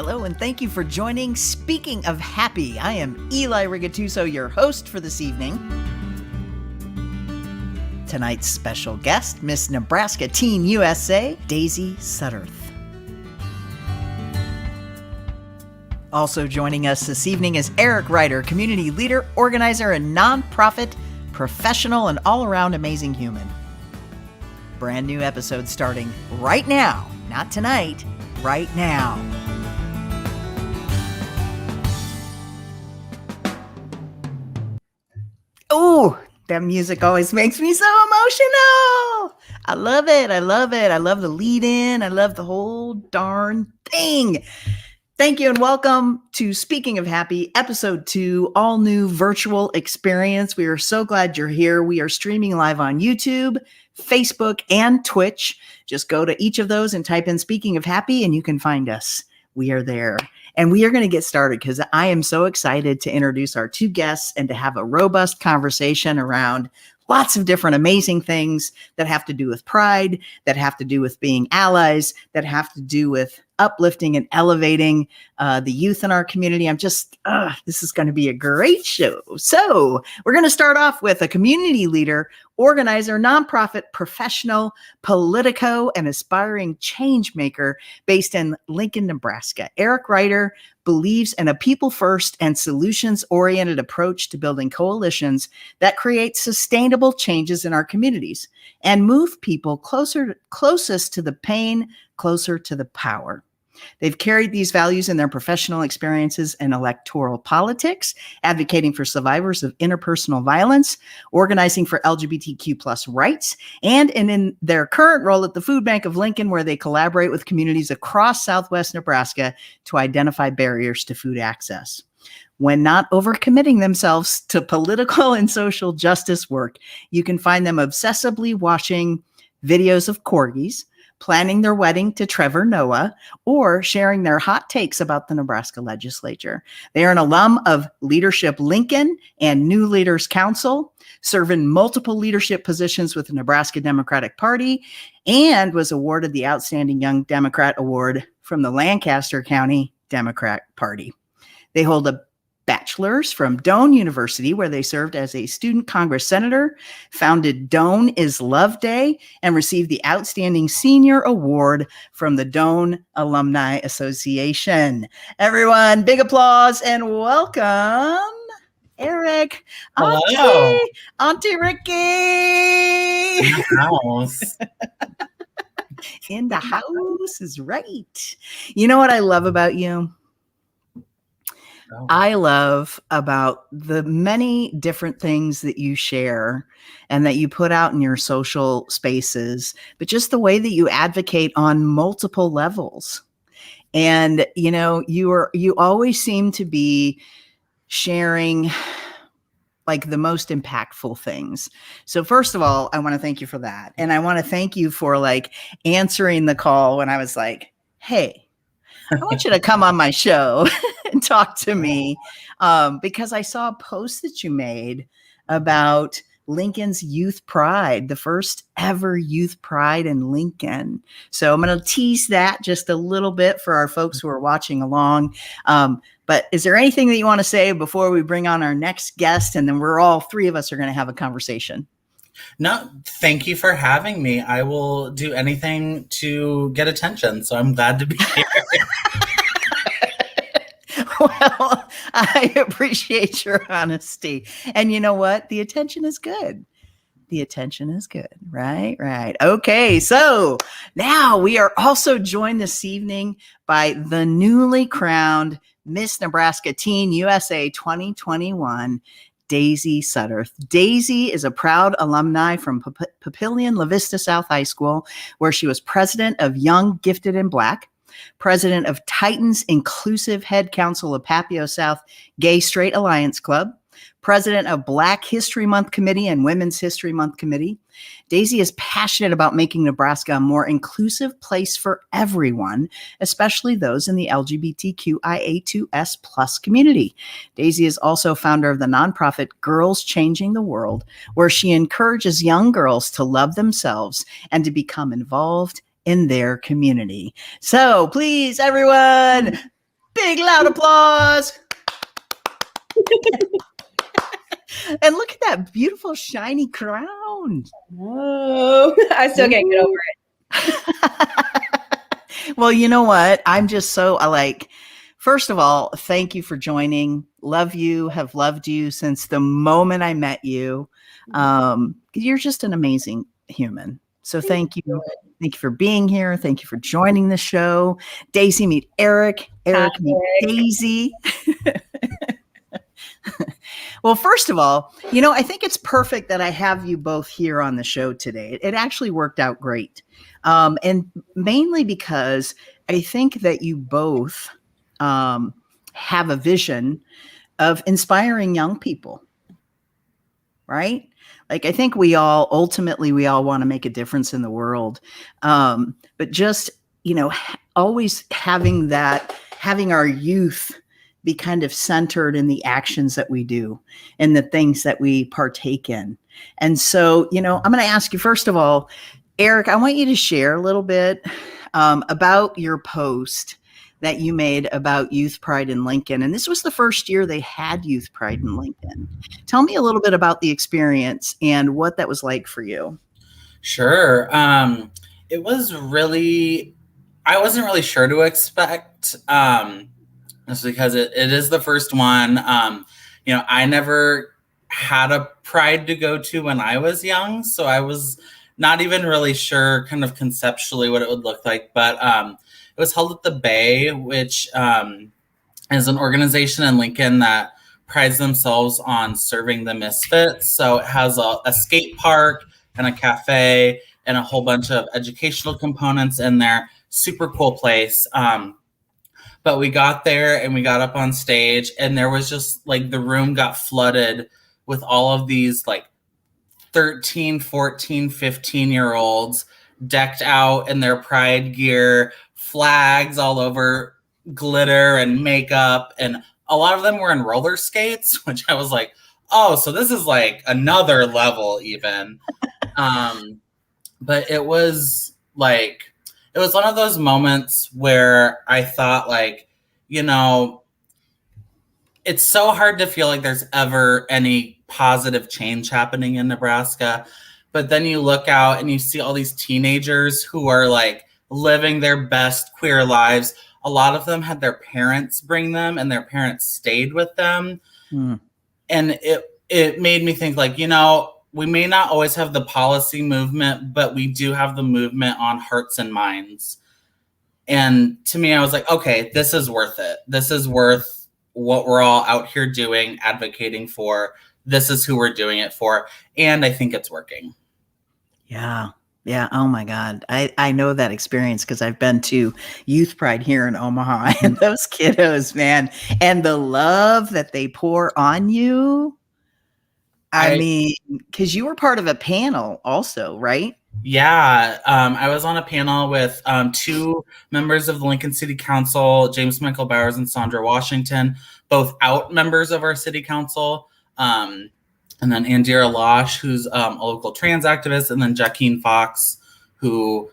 Hello, and thank you for joining Speaking of Happy. I am Eli Rigatuso, your host for this evening. Tonight's special guest, Miss Nebraska Teen USA, Daisy Sutterth. Also joining us this evening is Eric Ryder, community leader, organizer, and nonprofit professional, and all-around amazing human. Brand new episode starting right now. Not tonight, right now. Oh, that music always makes me so emotional. I love it. I love it. I love the lead in. I love the whole darn thing. Thank you and welcome to Speaking of Happy, episode 2, all new virtual experience. We are so glad you're here. We are streaming live on YouTube, Facebook, and Twitch. Just go to each of those and type in Speaking of Happy and you can find us. We are there. And we are going to get started because I am so excited to introduce our two guests and to have a robust conversation around lots of different amazing things that have to do with pride, that have to do with being allies, that have to do with uplifting and elevating the youth in our community. This is going to be a great show. So we're going to start off with a community leader, organizer, nonprofit professional, politico, and aspiring change maker based in Lincoln, Nebraska. Eric Ryder believes in a people-first and solutions-oriented approach to building coalitions that create sustainable changes in our communities and move people closest to the pain, closer to the power. They've carried these values in their professional experiences in electoral politics, advocating for survivors of interpersonal violence, organizing for LGBTQ plus rights, and in their current role at the Food Bank of Lincoln, where they collaborate with communities across Southwest Nebraska to identify barriers to food access. When not overcommitting themselves to political and social justice work, you can find them obsessively watching videos of corgis, planning their wedding to Trevor Noah, or sharing their hot takes about the Nebraska legislature. They are an alum of Leadership Lincoln and New Leaders Council, serve in multiple leadership positions with the Nebraska Democratic Party, and was awarded the Outstanding Young Democrat Award from the Lancaster County Democrat Party. They hold a bachelor's from Doane University, where they served as a student Congress senator, founded Doane is Love Day, and received the Outstanding Senior Award from the Doane Alumni Association. Everyone, big applause and welcome, Eric, Auntie Ricky. In the house. In the house is right. You know what I love about you? I love about the many different things that you share and that you put out in your social spaces, but just the way that you advocate on multiple levels. And, you know, you always seem to be sharing like the most impactful things. So first of all, I want to thank you for that. And I want to thank you for like answering the call when I was like, hey, I want you to come on my show and talk to me because I saw a post that you made about Lincoln's Youth Pride, the first ever Youth Pride in Lincoln. So I'm going to tease that just a little bit for our folks who are watching along. But is there anything that you want to say before we bring on our next guest? And then all three of us are going to have a conversation. No, thank you for having me. I will do anything to get attention. So I'm glad to be here. Well, I appreciate your honesty. And you know what? The attention is good. The attention is good. Right, right. Okay, so now we are also joined this evening by the newly crowned Miss Nebraska Teen USA 2021, Daisy Sutterth. Daisy is a proud alumni from Papillion La Vista South High School, where she was president of Young, Gifted, and Black, president of Titans Inclusive Head Council of Papio South Gay Straight Alliance Club, president of Black History Month Committee and Women's History Month Committee. Daisy is passionate about making Nebraska a more inclusive place for everyone, especially those in the LGBTQIA2S plus community. Daisy is also founder of the nonprofit Girls Changing the World, where she encourages young girls to love themselves and to become involved in their community. So please, everyone, Big loud applause. And look at that beautiful shiny crown. Oh, I still can't get over it. Well, you know what? I'm just so first of all, thank you for joining. Love you, have loved you since the moment I met you. You're just an amazing human. So thank you. Thank you for being here. Thank you for joining the show. Daisy, meet Eric. Eric, meet Daisy. Well, first of all, I think it's perfect that I have you both here on the show today. It actually worked out great. And mainly because I think that you both have a vision of inspiring young people, right? Like, I think we all ultimately want to make a difference in the world. But just, always having our youth be kind of centered in the actions that we do and the things that we partake in. And so, I'm going to ask you, first of all, Eric, I want you to share a little bit about your post that you made about Youth Pride in Lincoln. And this was the first year they had Youth Pride in Lincoln. Tell me a little bit about the experience and what that was like for you. Sure. It was I wasn't really sure to expect. Just because it is the first one. I never had a Pride to go to when I was young, so I was not even really sure kind of conceptually what it would look like. But it was held at the Bay, which is an organization in Lincoln that prides themselves on serving the misfits. So it has a skate park and a cafe and a whole bunch of educational components in there. Super cool place. But we got there and we got up on stage and there was just the room got flooded with all of these 13, 14, 15-year-olds decked out in their Pride gear, flags all over, glitter and makeup. And a lot of them were in roller skates, which I was like, oh, so this is another level even. But it was it was one of those moments where I thought it's so hard to feel like there's ever any positive change happening in Nebraska. But then you look out and you see all these teenagers who are living their best queer lives. A lot of them had their parents bring them and their parents stayed with them. And it made me think we may not always have the policy movement, but we do have the movement on hearts and minds. And to me, I was like, okay, this is worth it. This is worth what we're all out here doing, advocating for. This is who we're doing it for. And I think it's working. Yeah. Yeah. Oh my God. I know that experience because I've been to Youth Pride here in Omaha and those kiddos, man, and the love that they pour on you. I mean, because you were part of a panel also, right? Yeah. I was on a panel with two members of the Lincoln City Council, James Michael Bowers and Sandra Washington, both out members of our city council. And then Andira Losh, who's a local trans activist, and then Jackeen Fox, who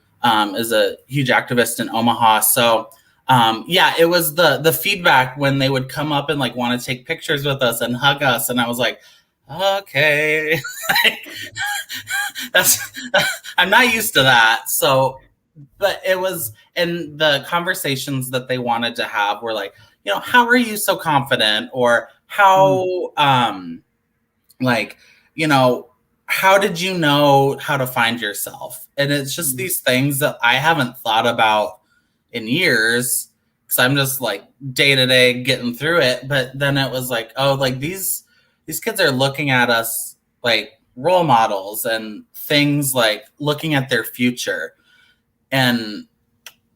is a huge activist in Omaha. So it was the feedback when they would come up and want to take pictures with us and hug us. And I was like, okay, I'm not used to that. So, but it was, and the conversations that they wanted to have were how are you so confident? Or how, how did you know how to find yourself? And it's just these things that I haven't thought about in years because I'm just day to day getting through it. But then it was these kids are looking at us role models and things looking at their future. And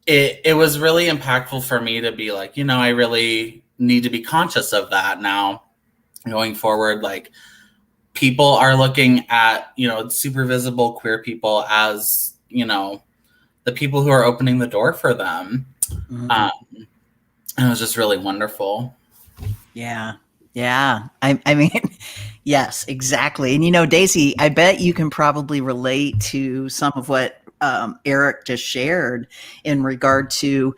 it was really impactful for me to be I really need to be conscious of that now going forward. People are looking at, super visible queer people as, the people who are opening the door for them. And it was just really wonderful. Yeah. Yeah. I mean, yes, exactly. And Daisy, I bet you can probably relate to some of what Eric just shared in regard to,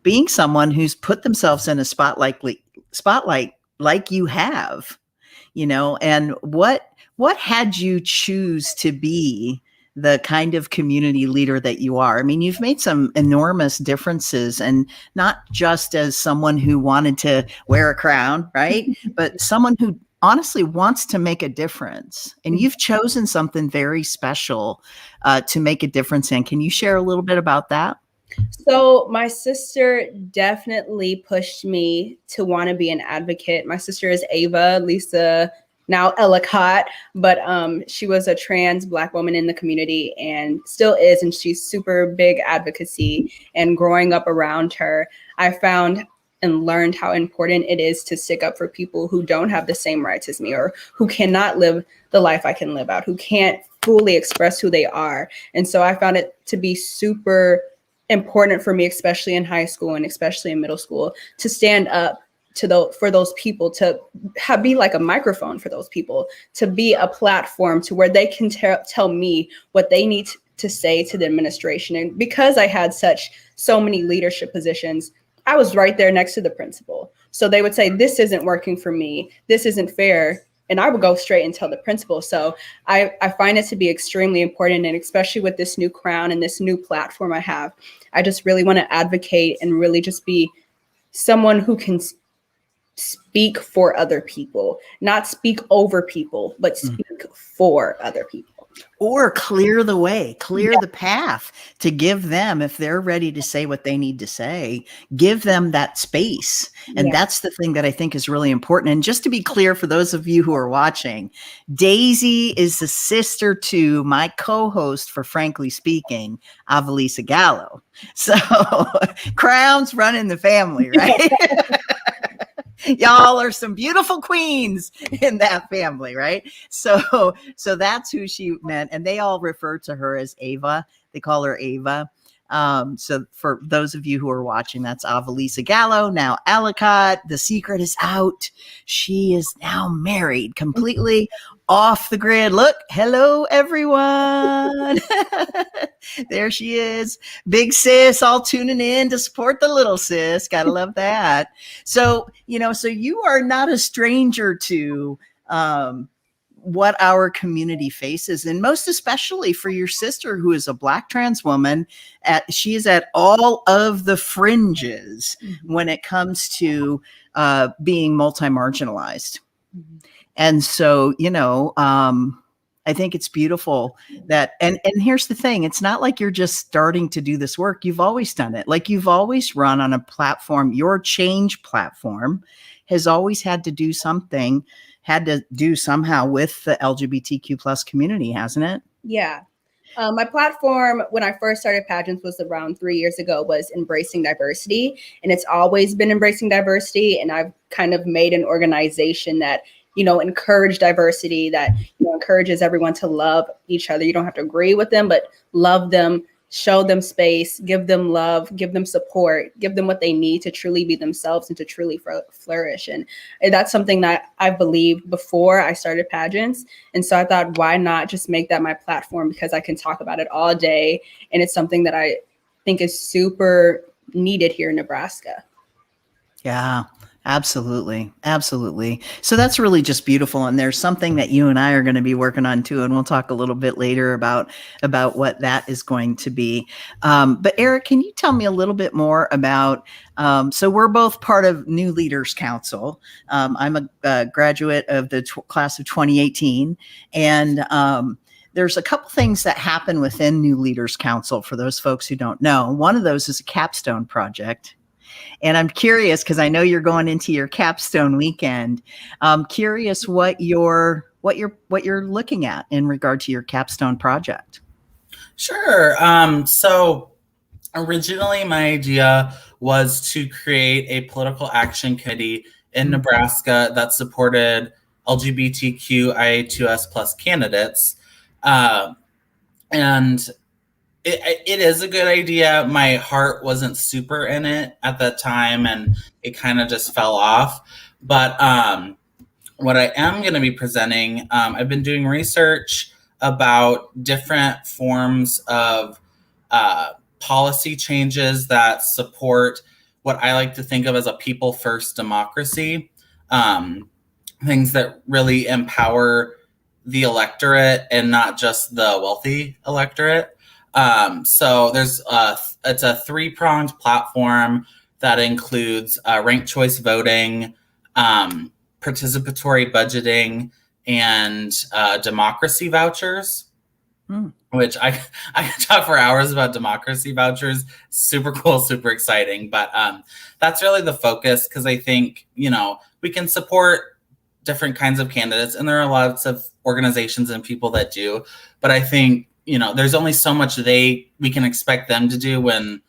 being someone who's put themselves in a spotlight like you have, and what had you choose to be the kind of community leader that you are? I mean, you've made some enormous differences, and not just as someone who wanted to wear a crown, right? But someone who honestly wants to make a difference. And you've chosen something very special to make a difference in. Can you share a little bit about that? So my sister definitely pushed me to want to be an advocate. My sister is Ava Lisa, now Ellicott, but she was a trans Black woman in the community and still is, and she's super big advocacy. And growing up around her, I found and learned how important it is to stick up for people who don't have the same rights as me, or who cannot live the life I can live out, who can't fully express who they are. And so I found it to be super important for me, especially in high school and especially in middle school, to stand up for those people, to be like a microphone for those people, to be a platform to where they can tell me what they need to say to the administration. And because I had so many leadership positions, I was right there next to the principal. So they would say, this isn't working for me, this isn't fair. And I would go straight and tell the principal. So I find it to be extremely important. And especially with this new crown and this new platform I have, I just really want to advocate and really just be someone who can speak for other people, not speak over people, but speak for other people. Or clear the way, clear the path to give them, if they're ready to say what they need to say, give them that space. And that's the thing that I think is really important. And just to be clear, for those of you who are watching, Daisy is the sister to my co-host for Frankly Speaking, Avalisa Gallo. So crowns run in the family, right? Y'all are some beautiful queens in that family, right? So that's who she meant. And they all refer to her as Ava. They call her Ava. So for those of you who are watching, that's Avalisa Gallo, now Ellicott. The secret is out. She is now married, completely off the grid. Look, hello, everyone. There she is. Big sis, all tuning in to support the little sis. Gotta love that. So, so you are not a stranger to what our community faces, and most especially for your sister, who is a Black trans woman. She is at all of the fringes when it comes to being multi-marginalized. And so, I think it's beautiful that, and here's the thing, it's not like you're just starting to do this work. You've always done it. Like, you've always run on a platform. Your change platform has always had to do something, had to do somehow with the LGBTQ plus community, hasn't it? Yeah. My platform, when I first started pageants, was around 3 years ago, was embracing diversity. And it's always been embracing diversity. And I've kind of made an organization that, encourage diversity, that, encourages everyone to love each other. You don't have to agree with them, but love them, show them space, give them love, give them support, give them what they need to truly be themselves and to truly flourish. And that's something that I believed before I started pageants. And so I thought, why not just make that my platform? Because I can talk about it all day. And it's something that I think is super needed here in Nebraska. Yeah. Absolutely. Absolutely. So that's really just beautiful. And there's something that you and I are going to be working on too. And we'll talk a little bit later about what that is going to be. But Eric, can you tell me a little bit more about, so we're both part of New Leaders Council. I'm a graduate of the class of 2018. And there's a couple things that happen within New Leaders Council for those folks who don't know. One of those is a capstone project. And I'm curious, because I know you're going into your capstone weekend. I'm curious what you're looking at in regard to your capstone project. Sure. So originally my idea was to create a political action committee in Nebraska that supported LGBTQIA2S plus candidates. And it is a good idea. My heart wasn't super in it at that time, and it kind of just fell off. But what I am going to be presenting, I've been doing research about different forms of policy changes that support what I like to think of as a people-first democracy, things that really empower the electorate and not just the wealthy electorate. So it's a three-pronged platform that includes ranked choice voting, participatory budgeting, and democracy vouchers. Which I can talk for hours about democracy vouchers. Super cool, super exciting. But that's really the focus, because I think, we can support different kinds of candidates, and there are lots of organizations and people that do. But I think, there's only so much we can expect them to do when,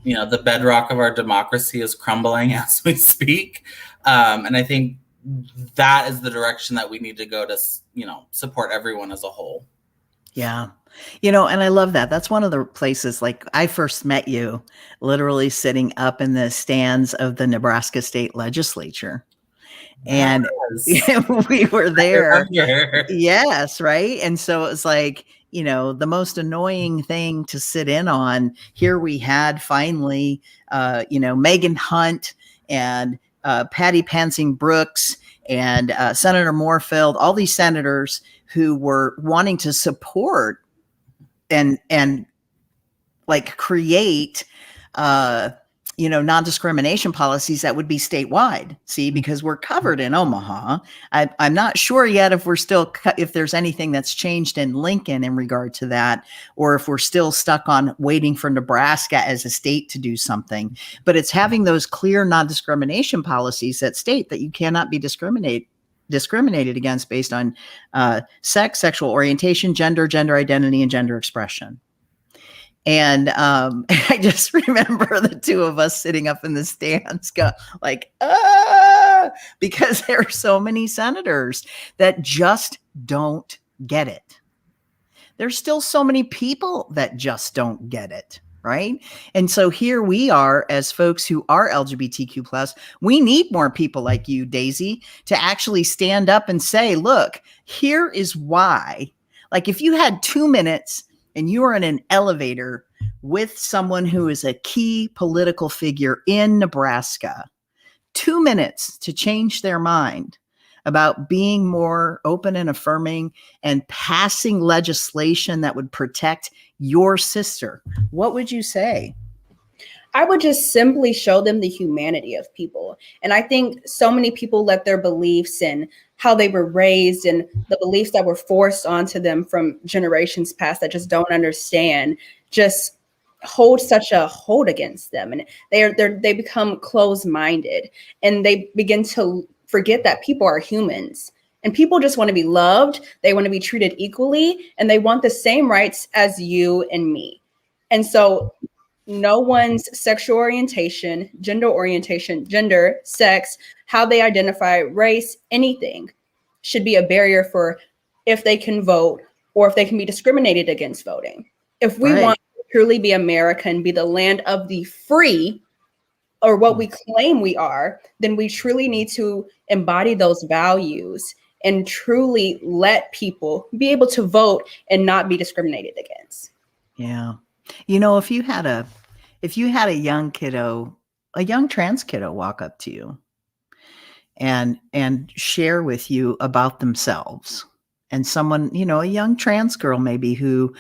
the bedrock of our democracy is crumbling as we speak. And I think that is the direction that we need to go to, support everyone as a whole. Yeah. And I love that. That's one of the places, like, I first met you literally sitting up in the stands of the Nebraska State Legislature. And we were there. Yes. Right. And so it was like, the most annoying thing to sit in on. Here we had finally, Megan Hunt and Patty Pansing Brooks and Senator Moorfield, all these senators who were wanting to support and like create, non-discrimination policies that would be statewide. See, because we're covered in Omaha. I'm not sure yet if there's anything that's changed in Lincoln in regard to that, or if we're still stuck on waiting for Nebraska as a state to do something. But it's having those clear non-discrimination policies that state that you cannot be discriminated against based on sex, sexual orientation, gender identity, and gender expression. And I just remember the two of us sitting up in the stands go like, because there are so many senators that just don't get it. There's still so many people that just don't get it. Right. And so here we are as folks who are LGBTQ+. We need more people like you, Daisy, to actually stand up and say, look, here is why. Like, if you had 2 minutes and you are in an elevator with someone who is a key political figure in Nebraska, 2 minutes to change their mind about being more open and affirming and passing legislation that would protect your sister, what would you say? I would just simply show them the humanity of people. And I think so many people let their beliefs and how they were raised and the beliefs that were forced onto them from generations past that just don't understand, just hold such a hold against them. And they become closed-minded, and they begin to forget that people are humans. And people just want to be loved. They want to be treated equally, and they want the same rights as you and me. And so no one's sexual orientation, gender, sex, how they identify, race, anything should be a barrier for if they can vote or if they can be discriminated against voting. If we want to truly be America and be the land of the free, or what we claim we are, then we truly need to embody those values and truly let people be able to vote and not be discriminated against. Yeah. If you had a young kiddo, a young trans kiddo walk up to you and share with you about themselves, and someone, a young trans girl maybe who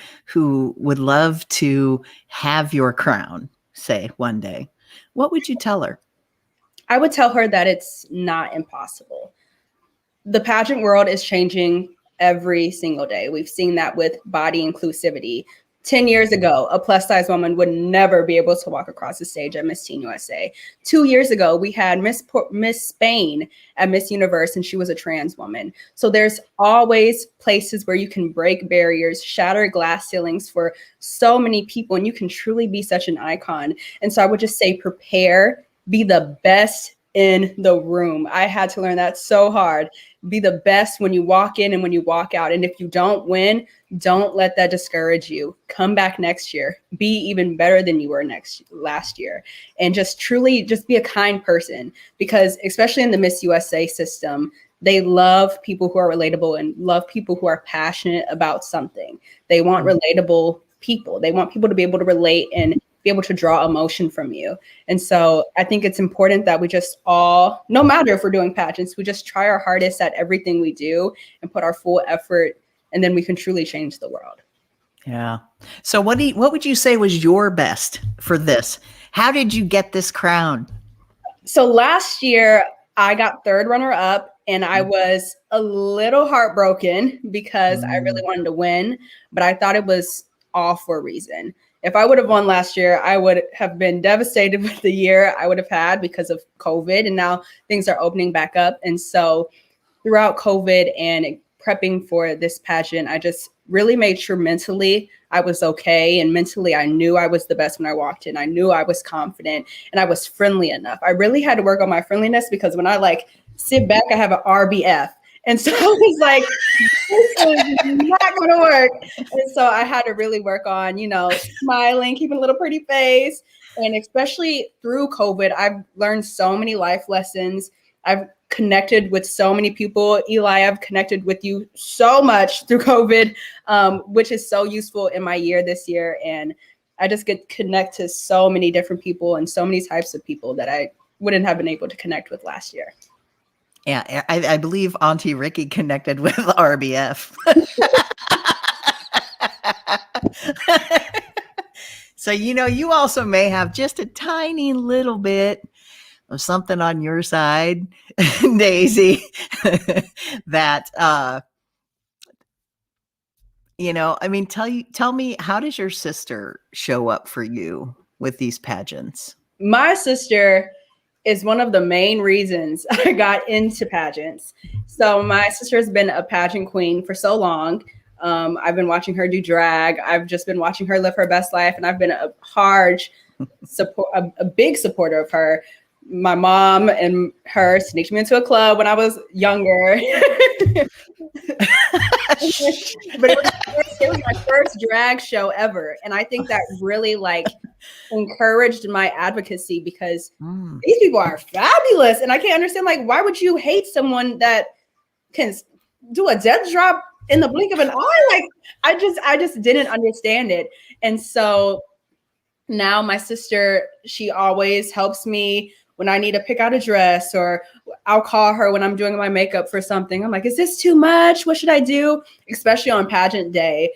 would love to have your crown, say, one day, what would you tell her? I would tell her that it's not impossible. The pageant world is changing every single day. We've seen that with body inclusivity. 10 years ago, a plus size woman would never be able to walk across the stage at Miss Teen USA. 2 years ago, we had Miss Spain at Miss Universe, and she was a trans woman. So there's always places where you can break barriers, shatter glass ceilings for so many people, and you can truly be such an icon. And so I would just say, prepare, be the best in the room. I had to learn that so hard. Be the best when you walk in and when you walk out. And if you don't win, don't let that discourage you. Come back next year. Be even better than you were last year. And just truly just be a kind person, because especially in the Miss USA system, they love people who are relatable and love people who are passionate about something. They want relatable people. They want people to be able to relate and be able to draw emotion from you. And so I think it's important that we just all, no matter if we're doing pageants, we just try our hardest at everything we do and put our full effort, and then we can truly change the world. Yeah. So what would you say was your best for this? How did you get this crown? So last year I got third runner up, and I was a little heartbroken because I really wanted to win, but I thought it was all for a reason. If I would have won last year, I would have been devastated with the year I would have had because of COVID, and now things are opening back up. And so throughout COVID and prepping for this pageant, I just really made sure mentally I was okay. And mentally, I knew I was the best when I walked in. I knew I was confident and I was friendly enough. I really had to work on my friendliness because when I like sit back, I have an RBF. And so I was like, this is not going to work. And so I had to really work on, smiling, keeping a little pretty face. And especially through COVID, I've learned so many life lessons. I've connected with so many people. Eli, I've connected with you so much through COVID, which is so useful in my year this year. And I just get to connect to so many different people and so many types of people that I wouldn't have been able to connect with last year. Yeah, I believe Auntie Ricky connected with RBF. So, you also may have just a tiny little bit of something on your side, Daisy, that, tell me, how does your sister show up for you with these pageants? My sister is one of the main reasons I got into pageants. So my sister has been a pageant queen for so long. I've been watching her do drag. I've just been watching her live her best life. And I've been a big supporter of her. My mom and her sneaked me into a club when I was younger. But it was my first drag show ever. And I think that really encouraged my advocacy because these people are fabulous. And I can't understand, why would you hate someone that can do a death drop in the blink of an eye? I just didn't understand it. And so now my sister, she always helps me when I need to pick out a dress, or I'll call her when I'm doing my makeup for something. I'm like, is this too much? What should I do? Especially on pageant day.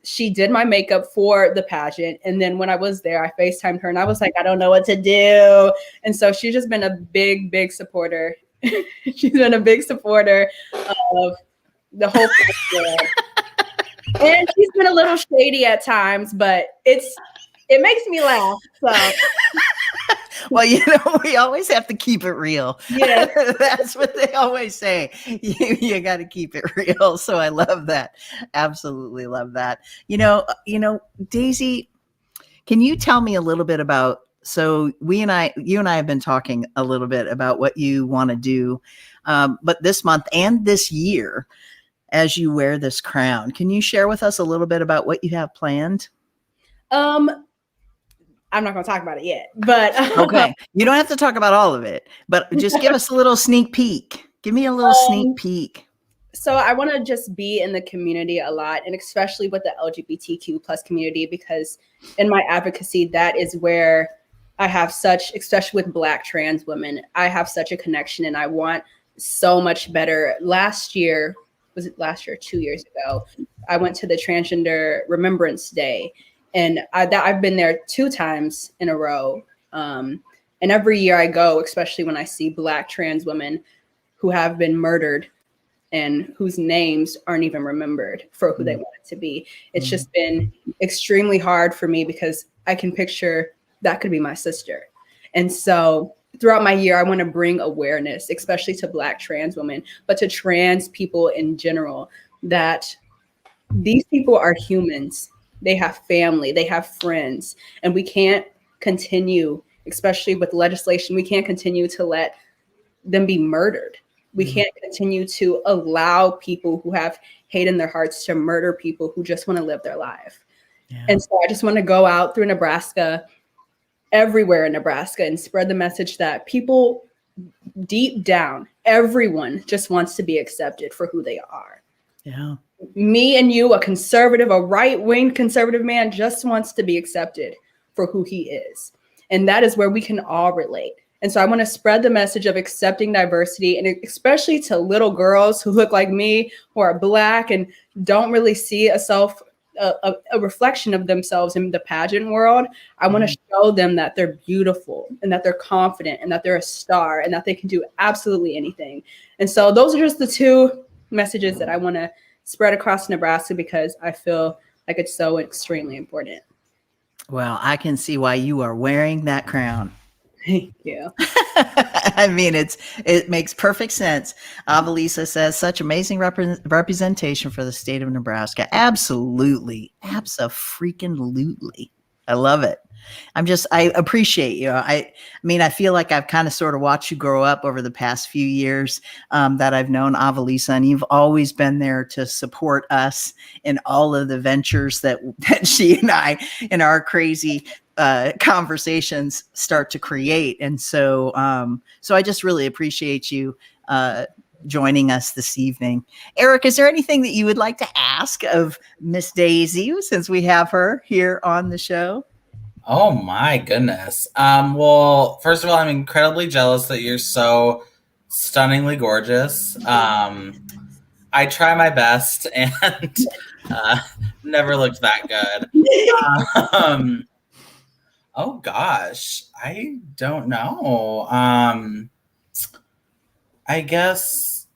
She did my makeup for the pageant. And then when I was there, I FaceTimed her and I was like, I don't know what to do. And so she's just been a big, big supporter. She's been a big supporter of the whole thing. And she's been a little shady at times, but it makes me laugh. So. Well, we always have to keep it real. Yeah. That's what they always say. You got to keep it real. So I love that. Absolutely love that. Daisy, can you tell me a little bit about, so you and I have been talking a little bit about what you want to do, but this month and this year, as you wear this crown, can you share with us a little bit about what you have planned? I'm not going to talk about it yet, but okay. You don't have to talk about all of it, but just give us a little sneak peek. Give me a little sneak peek. So I want to just be in the community a lot, and especially with the LGBTQ plus community, because in my advocacy, that is where I have such, especially with Black trans women, I have such a connection, and I want so much better. Last year, was it last year, 2 years ago, I went to the Transgender Remembrance Day. And I've been there 2 times in a row. And every year I go, especially when I see Black trans women who have been murdered and whose names aren't even remembered for who they wanted to be. It's just been extremely hard for me because I can picture that could be my sister. And so throughout my year, I want to bring awareness, especially to Black trans women, but to trans people in general, that these people are humans. They have family, they have friends, and we can't continue, especially with legislation, we can't continue to let them be murdered. We can't continue to allow people who have hate in their hearts to murder people who just want to live their life. Yeah. And so I just want to go out through Nebraska, everywhere in Nebraska, and spread the message that people deep down, everyone just wants to be accepted for who they are. Yeah. me and you, a conservative, a right-wing conservative man, just wants to be accepted for who he is. And that is where we can all relate. And so I want to spread the message of accepting diversity, and especially to little girls who look like me, who are Black and don't really see a reflection of themselves in the pageant world. I want to show them that they're beautiful and that they're confident and that they're a star and that they can do absolutely anything. And so those are just the two messages that I want to spread across Nebraska, because I feel like it's so extremely important. Well, I can see why you are wearing that crown. Thank you. I mean, it makes perfect sense. Avalisa says, such amazing representation for the state of Nebraska. Absolutely. Abso-freaking-lutely. I love it. I appreciate you. I mean, I feel like I've kind of sort of watched you grow up over the past few years that I've known Avalisa, and you've always been there to support us in all of the ventures that she and I in our crazy conversations start to create. And so I just really appreciate you joining us this evening. Eric, is there anything that you would like to ask of Miss Daisy since we have her here on the show? Oh my goodness. Well, first of all, I'm incredibly jealous that you're so stunningly gorgeous. I try my best and never looked that good. Oh gosh, I don't know. I guess,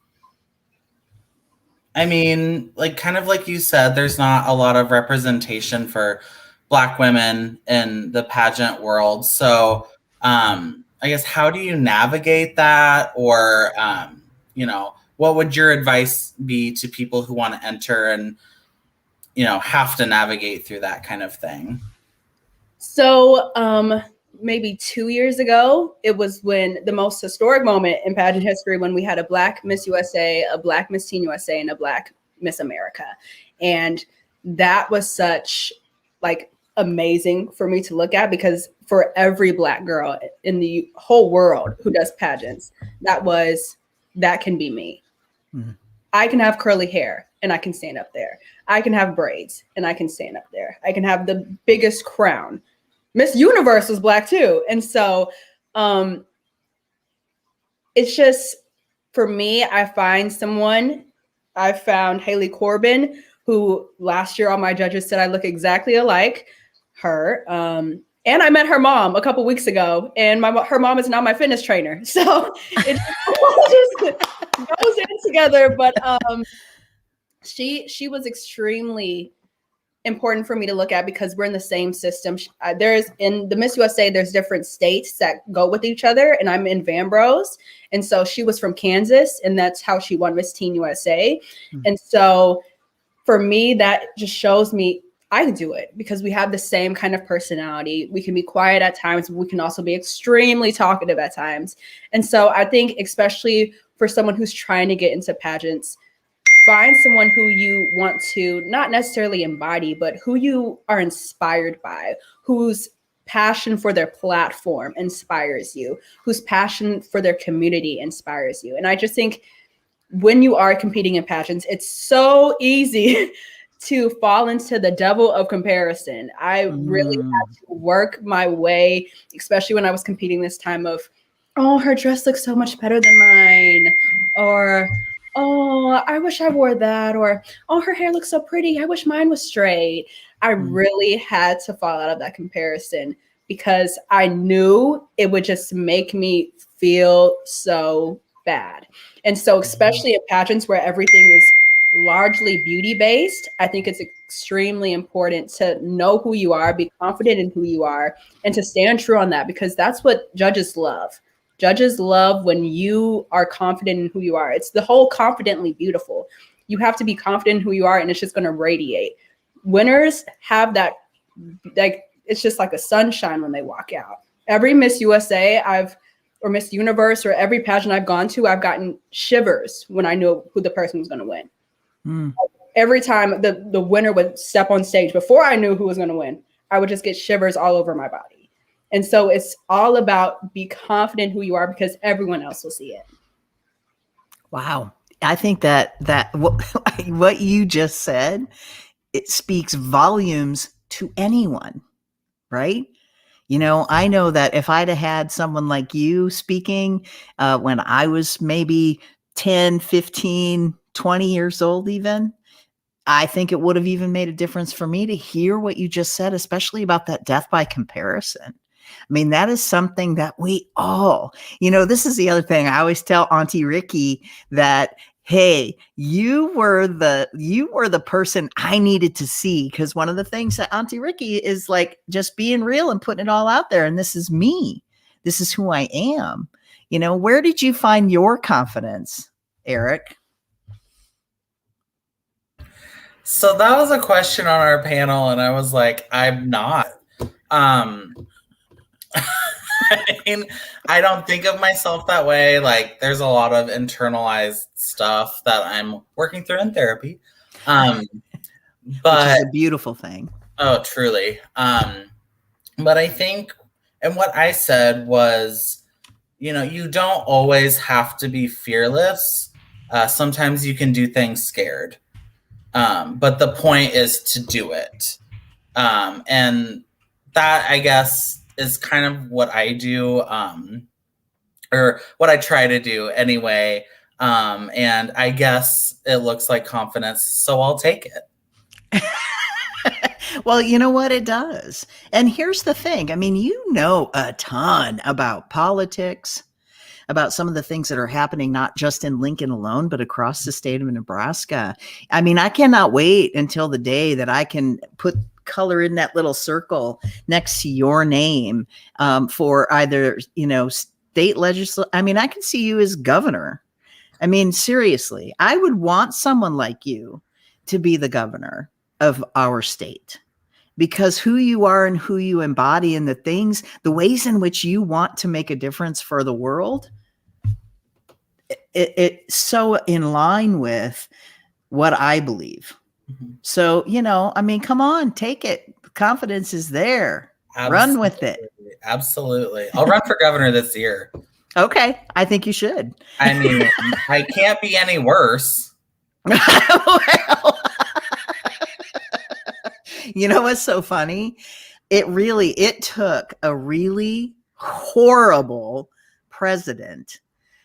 I mean, like kind of like you said, there's not a lot of representation for Black women in the pageant world. So I guess, how do you navigate that? Or, what would your advice be to people who want to enter and, have to navigate through that kind of thing? So maybe 2 years ago, it was when the most historic moment in pageant history, when we had a Black Miss USA, a Black Miss Teen USA, and a Black Miss America. And that was such amazing for me to look at, because for every Black girl in the whole world who does pageants, that can be me. Mm-hmm. I can have curly hair and I can stand up there. I can have braids and I can stand up there. I can have the biggest crown. Miss Universe was Black too. And so it's just, for me, I found Haley Corbin, who last year all my judges said I look exactly alike her. And I met her mom a couple weeks ago, and her mom is now my fitness trainer. So it just goes in together. But she was extremely important for me to look at, because we're in the same system. In the Miss USA, there's different states that go with each other, and I'm in Vanbrose. And so she was from Kansas, and that's how she won Miss Teen USA. Mm-hmm. And so for me, that just shows me I can do it, because we have the same kind of personality. We can be quiet at times, but we can also be extremely talkative at times. And so I think, especially for someone who's trying to get into pageants, find someone who you want to not necessarily embody, but who you are inspired by, whose passion for their platform inspires you, whose passion for their community inspires you. And I just think when you are competing in pageants, it's so easy to fall into the devil of comparison. I really had to work my way, especially when I was competing this time, of, oh, her dress looks so much better than mine, or, oh, I wish I wore that, or, oh, her hair looks so pretty, I wish mine was straight. I really had to fall out of that comparison, because I knew it would just make me feel so bad. And so, especially in pageants where everything is largely beauty-based, I think it's extremely important to know who you are, be confident in who you are, and to stand true on that, because that's what judges love. Judges love when you are confident in who you are. It's the whole confidently beautiful. You have to be confident in who you are, and it's just going to radiate. Winners have that, it's just like a sunshine when they walk out. Every Miss USA or Miss Universe, or every pageant I've gone to, I've gotten shivers when I knew who the person was going to win. Every time the winner would step on stage, before I knew who was going to win, I would just get shivers all over my body. And so it's all about be confident who you are, because everyone else will see it. Wow. I think that what you just said, it speaks volumes to anyone, right? You know, I know that if I'd have had someone like you speaking when I was maybe 10, 15, 20 years old, even, I think it would have even made a difference for me to hear what you just said, especially about that death by comparison. I mean, that is something that we all, this is the other thing. I always tell Auntie Ricky that, hey, you were the person I needed to see, because one of the things that Auntie Ricky is like just being real and putting it all out there. And this is me. This is who I am. Where did you find your confidence, Eric? So that was a question on our panel, and I was like, I'm not. I mean, I don't think of myself that way. Like, there's a lot of internalized stuff that I'm working through in therapy. But which is a beautiful thing. Oh, truly. But I think, and what I said was, you don't always have to be fearless. Sometimes you can do things scared. But the point is to do it. And that, I guess, is kind of what I do, or what I try to do anyway. And I guess it looks like confidence, so I'll take it. Well, you know what? It does. And here's the thing. I mean, you know a ton about politics, about some of the things that are happening, not just in Lincoln alone, but across the state of Nebraska. I mean, I cannot wait until the day that I can put color in that little circle next to your name for either, state legislature. I mean, I can see you as governor. I mean, seriously, I would want someone like you to be the governor of our state, because who you are and who you embody and the ways in which you want to make a difference for the world, it's so in line with what I believe. Mm-hmm. So, I mean, come on, take it. Confidence is there. Absolutely. Run with it. Absolutely. I'll run for governor this year. Okay. I think you should. I mean, I can't be any worse. Well, you know what's so funny? It took a really horrible president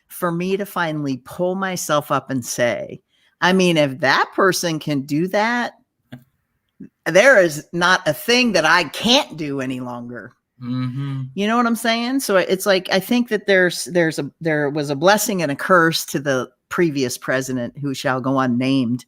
for me to finally pull myself up and say, I mean, if that person can do that, there is not a thing that I can't do any longer. Mm-hmm. You know what I'm saying? So it's like, I think that there was a blessing and a curse to the previous president, who shall go unnamed.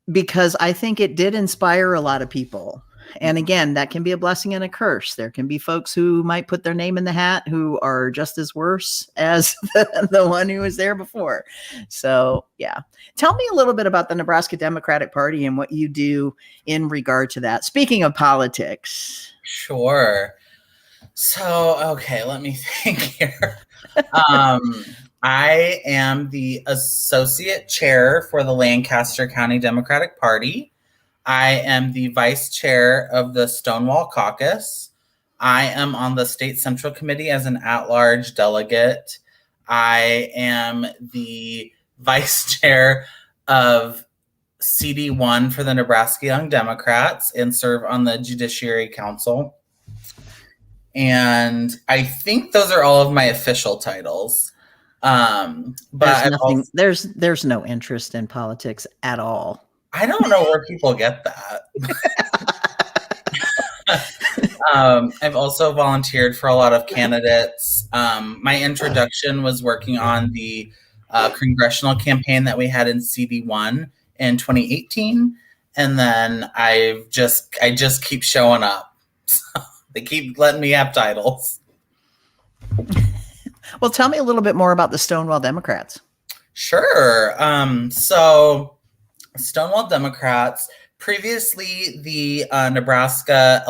Because I think it did inspire a lot of people. And again, that can be a blessing and a curse. There can be folks who might put their name in the hat who are just as worse as the one who was there before. So, yeah. Tell me a little bit about the Nebraska Democratic Party and what you do in regard to that. Speaking of politics. Sure. So, okay, let me think here. I am the associate chair for the Lancaster County Democratic Party. I am the vice chair of the Stonewall Caucus. I am on the State Central Committee as an at-large delegate. I am the vice chair of CD1 for the Nebraska Young Democrats and serve on the Judiciary Council. And I think those are all of my official titles. But there's no interest in politics at all. I don't know where people get that. I've also volunteered for a lot of candidates. My introduction was working on the congressional campaign that we had in CD1 in 2018. And then I just keep showing up. So they keep letting me have titles. Well, tell me a little bit more about the Stonewall Democrats. Sure. So Stonewall Democrats, previously the Nebraska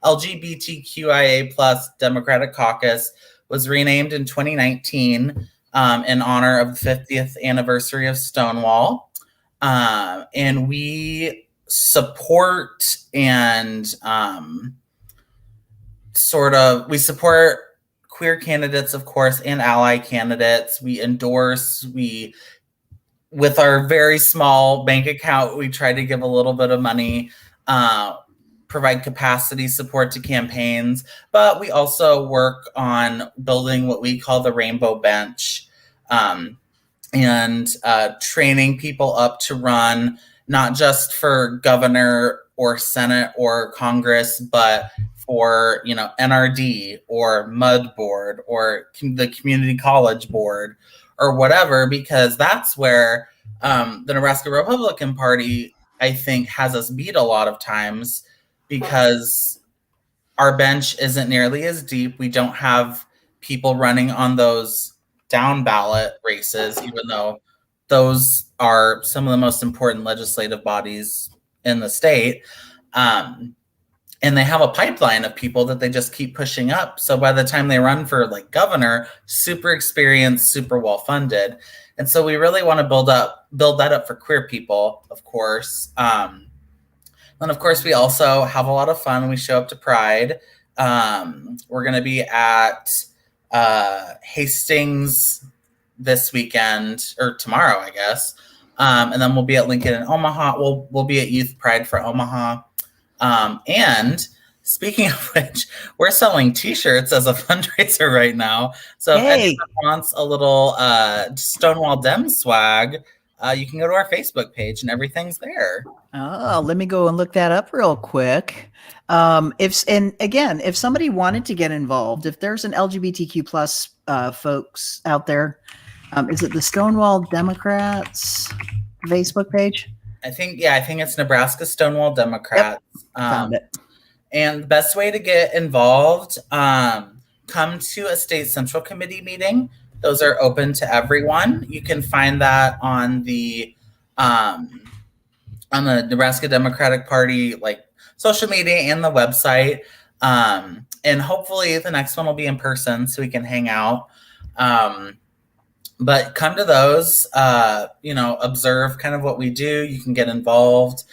LGBTQIA plus Democratic Caucus, was renamed in 2019 in honor of the 50th anniversary of Stonewall. And we support and we support queer candidates, of course, and ally candidates. We endorse, with our very small bank account, we try to give a little bit of money, provide capacity support to campaigns, but we also work on building what we call the Rainbow Bench, and training people up to run, not just for governor or Senate or Congress, but for, NRD or MUD board or the community college board or whatever, because that's where the Nebraska Republican Party, I think, has us beat a lot of times, because our bench isn't nearly as deep. We don't have people running on those down ballot races, even though those are some of the most important legislative bodies in the state. And they have a pipeline of people that they just keep pushing up. So by the time they run for like governor, super experienced, super well funded. And so we really want to build that up for queer people, of course. And of course, we also have a lot of fun when we show up to Pride. We're going to be at Hastings this weekend, or tomorrow, I guess. And then we'll be at Lincoln and Omaha. We'll be at Youth Pride for Omaha. And speaking of which, we're selling t-shirts as a fundraiser right now. So if anyone wants a little Stonewall Dem swag, you can go to our Facebook page and everything's there. Oh, let me go and look that up real quick. If somebody wanted to get involved, if there's an LGBTQ plus folks out there, is it the Stonewall Democrats Facebook page? I think it's Nebraska Stonewall Democrats. Yep. Found it. And the best way to get involved, come to a state central committee meeting. Those are open to everyone. You can find that on the Nebraska Democratic Party social media and the website. And hopefully the next one will be in person so we can hang out. But come to those, observe kind of what we do. You can get involved.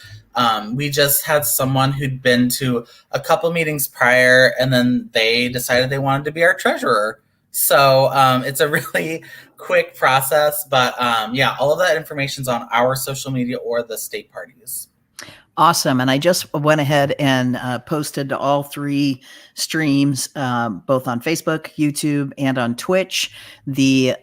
We just had someone who'd been to a couple meetings prior, and then they decided they wanted to be our treasurer. So it's a really quick process, but all of that information is on our social media or the state parties. Awesome. And I just went ahead and posted to all 3 streams, both on Facebook, YouTube, and on Twitch, the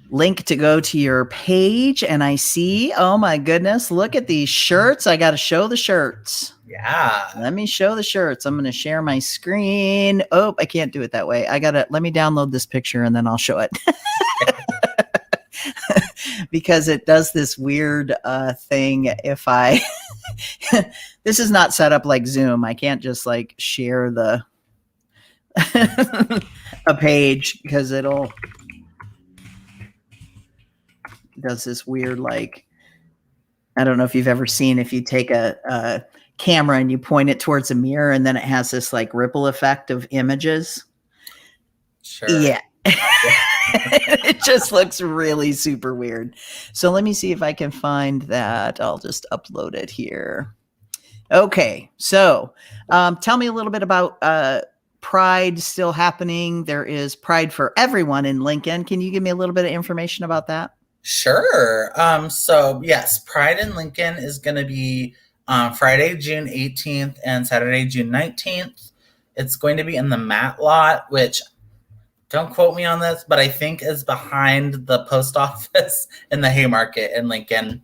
link to go to your page. And I see, oh my goodness, look at these shirts. I got to show the shirts. Yeah. Let me show the shirts. I'm going to share my screen. Oh, I can't do it that way. let me download this picture and then I'll show it. Because it does this weird thing. If I, this is not set up like Zoom. I can't just share a page, because it does this weird, I don't know if you've ever seen, if you take a camera and you point it towards a mirror and then it has this ripple effect of images. Sure. Yeah. It just looks really super weird. So let me see if I can find that. I'll just upload it here. Okay. So tell me a little bit about Pride still happening. There is Pride for Everyone in Lincoln. Can you give me a little bit of information about that? Sure. So yes, Pride in Lincoln is going to be Friday, June 18th and Saturday, June 19th. It's going to be in the Matt lot, which, don't quote me on this, but I think is behind the post office in the Haymarket in Lincoln.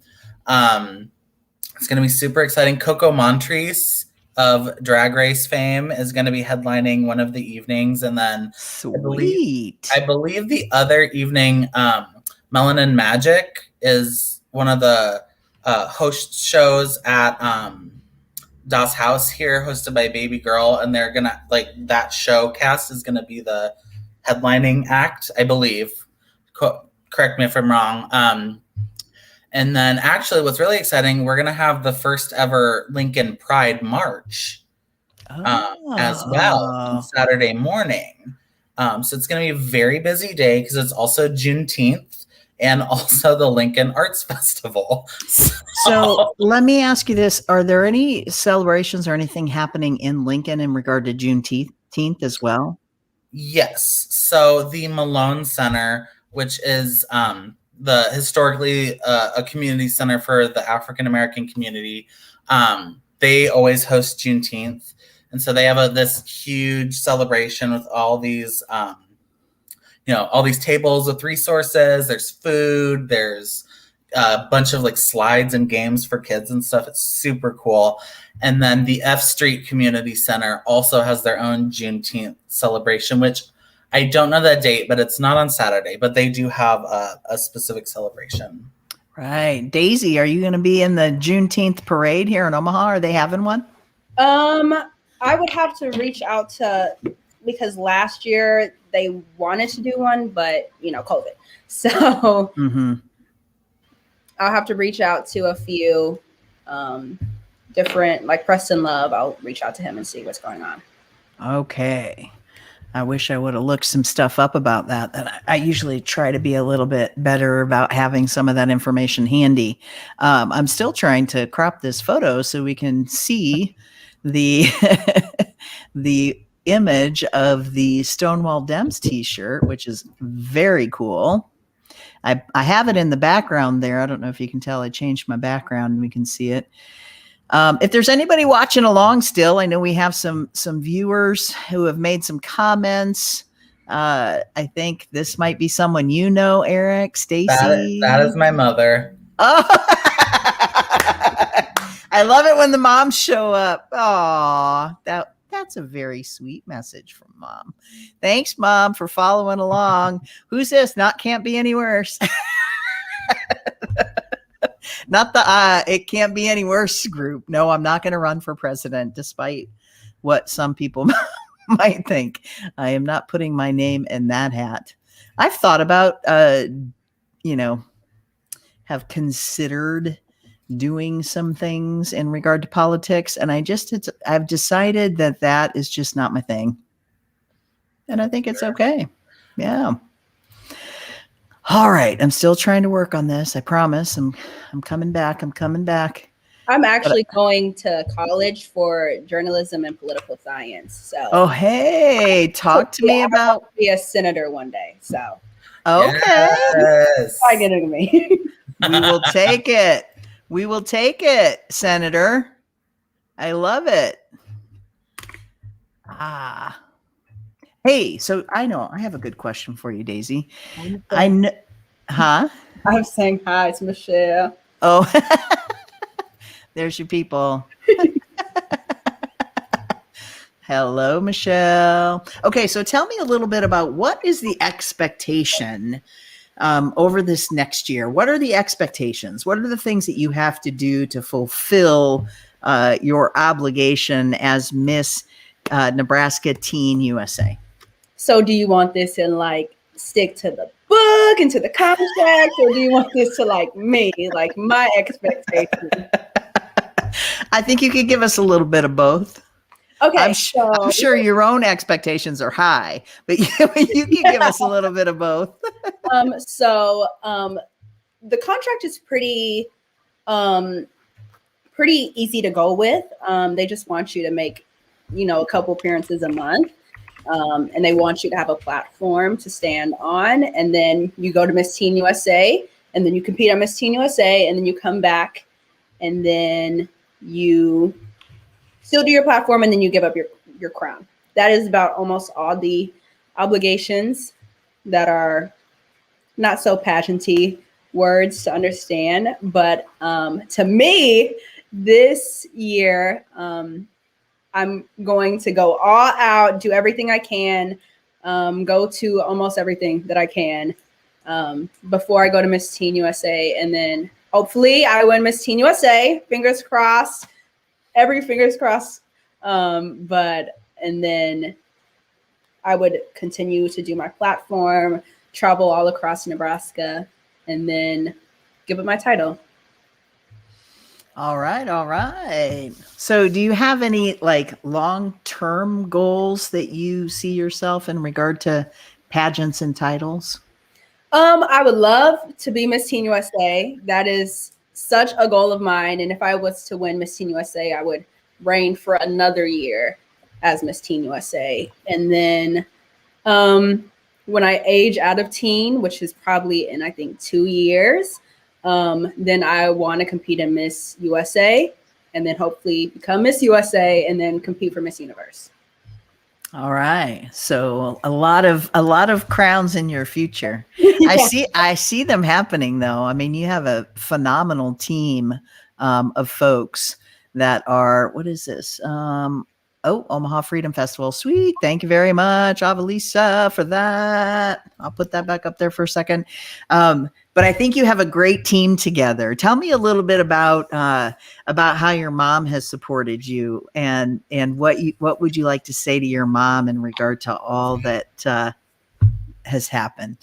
It's going to be super exciting. Coco Montrese of Drag Race fame is going to be headlining one of the evenings. And then Sweet. I believe the other evening, Melanin Magic is one of the host shows at Das House here, hosted by Baby Girl. And they're going to, that show cast is going to be the headlining act, I believe. Correct me if I'm wrong. And then actually what's really exciting, we're going to have the first ever Lincoln Pride March as well on Saturday morning. So it's going to be a very busy day because it's also Juneteenth and also the Lincoln Arts Festival. So let me ask you this. Are there any celebrations or anything happening in Lincoln in regard to Juneteenth as well? Yes. So the Malone Center, which is the historically a community center for the African American community, they always host Juneteenth, and so they have this huge celebration with all these, all these tables with resources. There's food. There's a bunch of like slides and games for kids and stuff. It's super cool. And then the F Street Community Center also has their own Juneteenth celebration, which I don't know that date, but it's not on Saturday, but they do have a specific celebration. Right. Daisy, are you going to be in the Juneteenth parade here in Omaha? Are they having one? I would have to reach out to, because last year they wanted to do one, but COVID. So I'll have to reach out to a few different, like Preston Love. I'll reach out to him and see what's going on. Okay. I wish I would have looked some stuff up about that. I usually try to be a little bit better about having some of that information handy. I'm still trying to crop this photo so we can see the the image of the Stonewall Dems t-shirt, which is very cool. I have it in the background there. I don't know if you can tell I changed my background and we can see it. If there's anybody watching along still, I know we have some viewers who have made some comments. I think this might be someone you know, Eric, Stacy. That is my mother. Oh, I love it when the moms show up. Oh, that's a very sweet message from Mom. Thanks, Mom, for following along. Who's this? Can't be any worse. Not the it can't be any worse group. No, I'm not going to run for president, despite what some people might think. I am not putting my name in that hat. I've thought about, have considered doing some things in regard to politics, and I've decided that is just not my thing, and I think it's okay. Yeah. All right. I'm still trying to work on this. I promise. I'm coming back. I'm actually going to college for journalism and political science. So. Oh, hey, talk to me about. I'll be a senator one day. So. Okay. Yes. I get it to me. We will take it. We will take it, Senator. I love it. Hey, so I have a good question for you, Daisy. I know, huh? I'm saying hi, it's Michelle. Oh, there's your people. Hello, Michelle. Okay, so tell me a little bit about what is the expectation over this next year? What are the expectations? What are the things that you have to do to fulfill your obligation as Miss Nebraska Teen USA? So do you want this in stick to the book and to the contract, or do you want this to my expectations? I think you could give us a little bit of both. Okay. I'm sure your own expectations are high, but you can give us a little bit of both. So the contract is pretty easy to go with. They just want you to make, a couple appearances a month. And they want you to have a platform to stand on. And then you go to Miss Teen USA, and then you compete on Miss Teen USA, and then you come back, and then you still do your platform, and then you give up your crown. That is about almost all the obligations that are not so pageanty words to understand. But to me, this year, I'm going to go all out, do everything I can, go to almost everything that I can before I go to Miss Teen USA. And then hopefully I win Miss Teen USA. Fingers crossed. Fingers crossed. And then I would continue to do my platform, travel all across Nebraska, and then give up my title. All right. So do you have any long-term goals that you see yourself in regard to pageants and titles? I would love to be Miss Teen USA. That is such a goal of mine. And if I was to win Miss Teen USA, I would reign for another year as Miss Teen USA. And then When I age out of teen, which is probably in, I think, 2 years, then I want to compete in Miss USA and then hopefully become Miss USA and then compete for Miss Universe. All right. So a lot of crowns in your future. Yeah. I see them happening though. I mean, you have a phenomenal team of folks that are, what is this? Omaha Freedom Festival. Sweet. Thank you very much, Avalisa, for that. I'll put that back up there for a second. But I think you have a great team together. Tell me a little bit about how your mom has supported you, and what would you like to say to your mom in regard to all that has happened?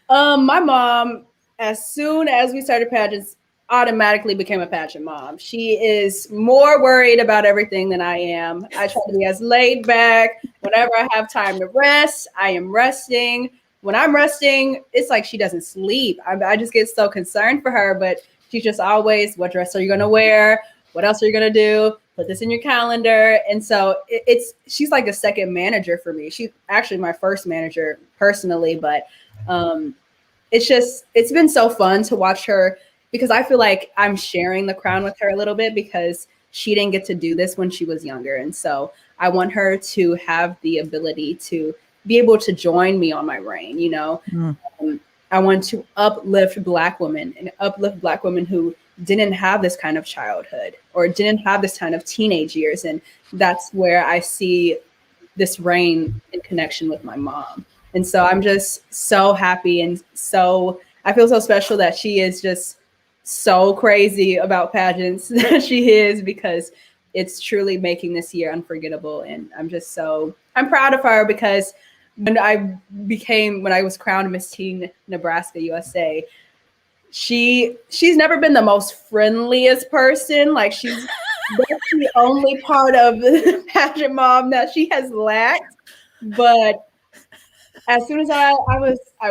My mom, as soon as we started pageants, automatically became a pageant mom. She is more worried about everything than I am. I try to be as laid back. Whenever I have time to rest, I am resting. When I'm resting, it's like she doesn't sleep. I just get so concerned for her, but she's just always, what dress are you going to wear? What else are you going to do? Put this in your calendar. And so she's like a second manager for me. She's actually my first manager personally, but it's been so fun to watch her, because I feel like I'm sharing the crown with her a little bit, because she didn't get to do this when she was younger. And so I want her to have the ability to be able to join me on my reign, you know. I want to uplift Black women who didn't have this kind of childhood or didn't have this kind of teenage years. And that's where I see this reign in connection with my mom. And so I'm just so happy, and I feel so special that she is just so crazy about pageants that she is, because it's truly making this year unforgettable. And I'm proud of her, because when I was crowned Miss Teen Nebraska USA, she's never been the most friendliest person. Like, that's the only part of the pageant mom that she has lacked. But as soon as I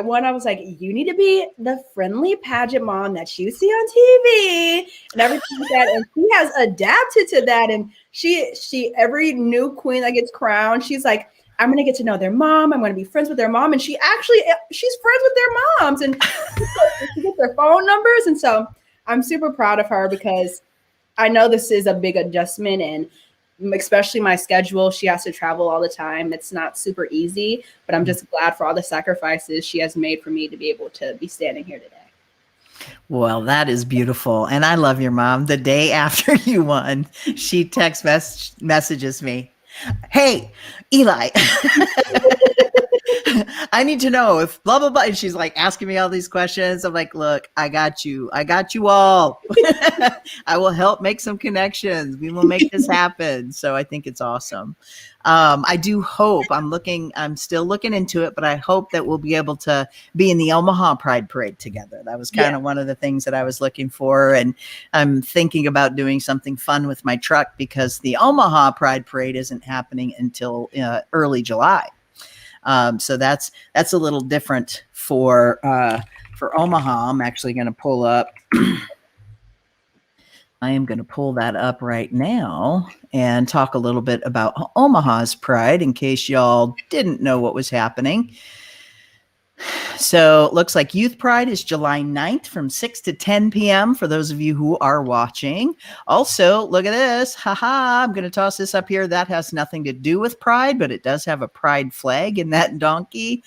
won, I was like, you need to be the friendly pageant mom that you see on TV and everything like that. And she has adapted to that. And she every new queen that gets crowned, she's like, I'm going to get to know their mom. I'm going to be friends with their mom. And she's friends with their moms, and she gets their phone numbers. And so I'm super proud of her, because I know this is a big adjustment, and especially my schedule. She has to travel all the time. It's not super easy, but I'm just glad for all the sacrifices she has made for me to be able to be standing here today. Well, that is beautiful. And I love your mom. The day after you won, she messages me, hey, Eli, I need to know if blah, blah, blah. And she's like asking me all these questions. I'm like, look, I got you all. I will help make some connections. We will make this happen. So I think it's awesome. I do hope, I'm still looking into it, but I hope that we'll be able to be in the Omaha Pride Parade together. That was kind of one of the things that I was looking for. And I'm thinking about doing something fun with my truck, because the Omaha Pride Parade isn't happening until early July. So that's a little different for Omaha. I'm actually going to pull up. I am going to pull that up right now and talk a little bit about Omaha's Pride, in case y'all didn't know what was happening. So it looks like Youth Pride is July 9th from 6 to 10 p.m. for those of you who are watching. Also, look at this. I'm going to toss this up here. That has nothing to do with Pride, but it does have a Pride flag in that donkey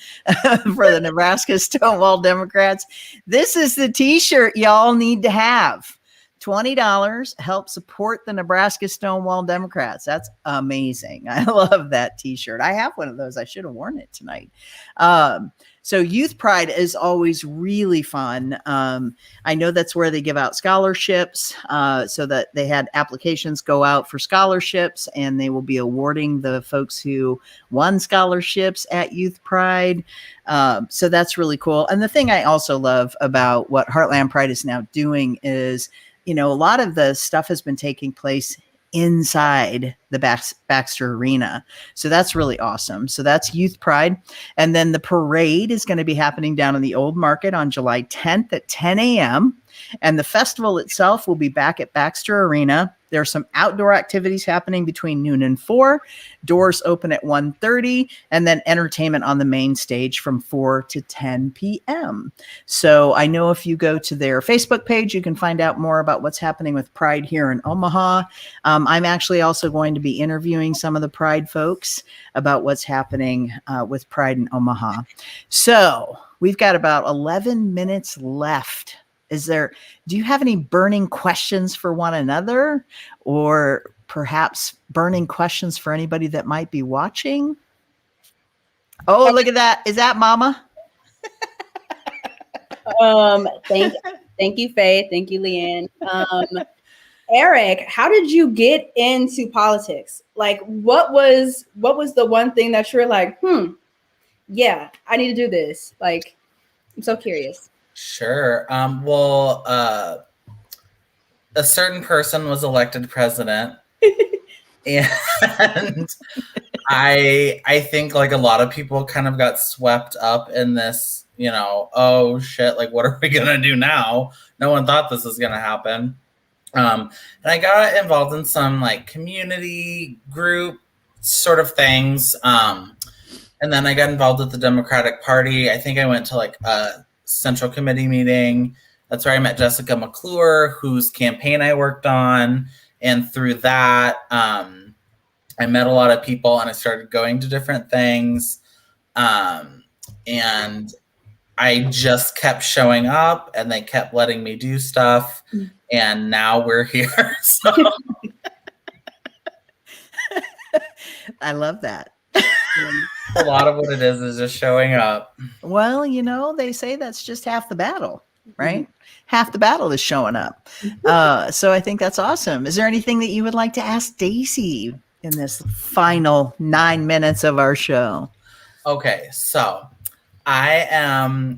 for the Nebraska Stonewall Democrats. This is the t-shirt y'all need to have. $20, help support the Nebraska Stonewall Democrats. That's amazing. I love that t-shirt. I have one of those. I should have worn it tonight. So Youth Pride is always really fun. I know that's where they give out scholarships, so that they had applications go out for scholarships, and they will be awarding the folks who won scholarships at Youth Pride. So that's really cool. And the thing I also love about what Heartland Pride is now doing is, a lot of the stuff has been taking place inside the Baxter Arena. So that's really awesome. So that's Youth Pride. And then the parade is going to be happening down in the Old Market on July 10th at 10 a.m. And the festival itself will be back at Baxter Arena. There are some outdoor activities happening between noon and 4. Doors open at 1:30, and then entertainment on the main stage from 4 to 10 p.m. So I know if you go to their Facebook page, you can find out more about what's happening with Pride here in Omaha. I'm actually also going to be interviewing some of the Pride folks about what's happening with Pride in Omaha. So we've got about 11 minutes left. Do you have any burning questions for one another, or perhaps burning questions for anybody that might be watching? Oh, look at that. Is that Mama? Thank you, Faith. Thank you, Leanne. Eric, how did you get into politics? Like, what was the one thing that you're like, yeah, I need to do this? Like, I'm so curious. Sure. Well, a certain person was elected president, and I think like a lot of people kind of got swept up in this, oh shit, like what are we gonna do now? No one thought this was gonna happen. And I got involved in some like community group sort of things. And then I got involved with the Democratic Party. I think I went to like a Central Committee meeting. That's where I met Jessica McClure, whose campaign I worked on. And through that, I met a lot of people and I started going to different things. And I just kept showing up and they kept letting me do stuff. And now we're here. So I love that. A lot of what it is just showing up. Well, they say that's just half the battle, right? Mm-hmm. Half the battle is showing up. So I think that's awesome. Is there anything that you would like to ask Stacy in this final 9 minutes of our show? Okay, so I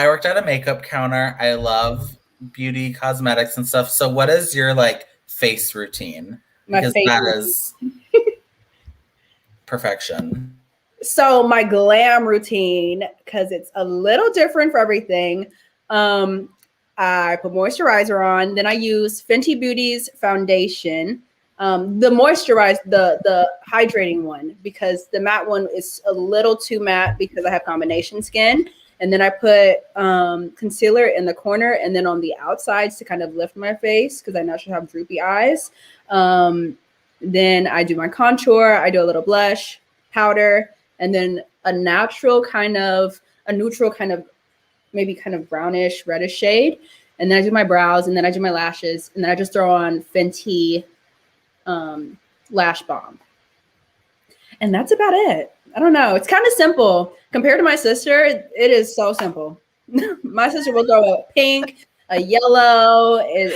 worked at a makeup counter. I love beauty, cosmetics, and stuff. So what is your like face routine? Because that is perfection. So my glam routine, because it's a little different for everything. I put moisturizer on, then I use Fenty Beauty's foundation. The hydrating one, because the matte one is a little too matte because I have combination skin. And then I put concealer in the corner and then on the outsides to kind of lift my face because I naturally have droopy eyes. Then I do my contour, I do a little blush, powder, and then a neutral kind of maybe kind of brownish, reddish shade. And then I do my brows, and then I do my lashes, and then I just throw on Fenty lash balm. And that's about it. I don't know. It's kind of simple. Compared to my sister, it is so simple. My sister will throw a pink, a yellow. I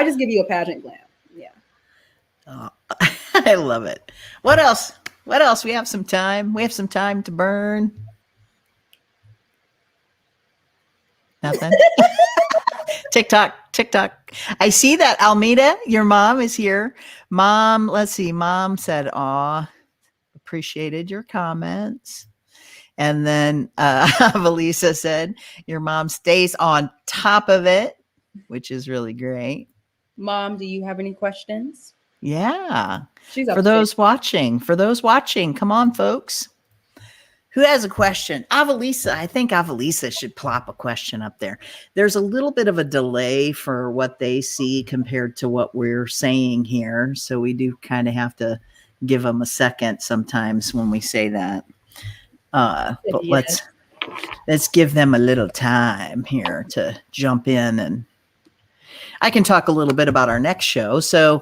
just give you a pageant glam. Yeah. Oh, I love it. What else? We have some time. We have some time to burn. Nothing. TikTok. I see that Almeida, your mom is here. Mom, let's see. Mom said, "Aw, appreciated your comments." And then Valisa said, "Your mom stays on top of it," which is really great. Mom, do you have any questions? Yeah. She's for those watching, come on, folks. Who has a question? Avalisa. I think Avalisa should plop a question up there. There's a little bit of a delay for what they see compared to what we're saying here. So we do kind of have to give them a second sometimes when we say that. But let's give them a little time here to jump in, and I can talk a little bit about our next show. So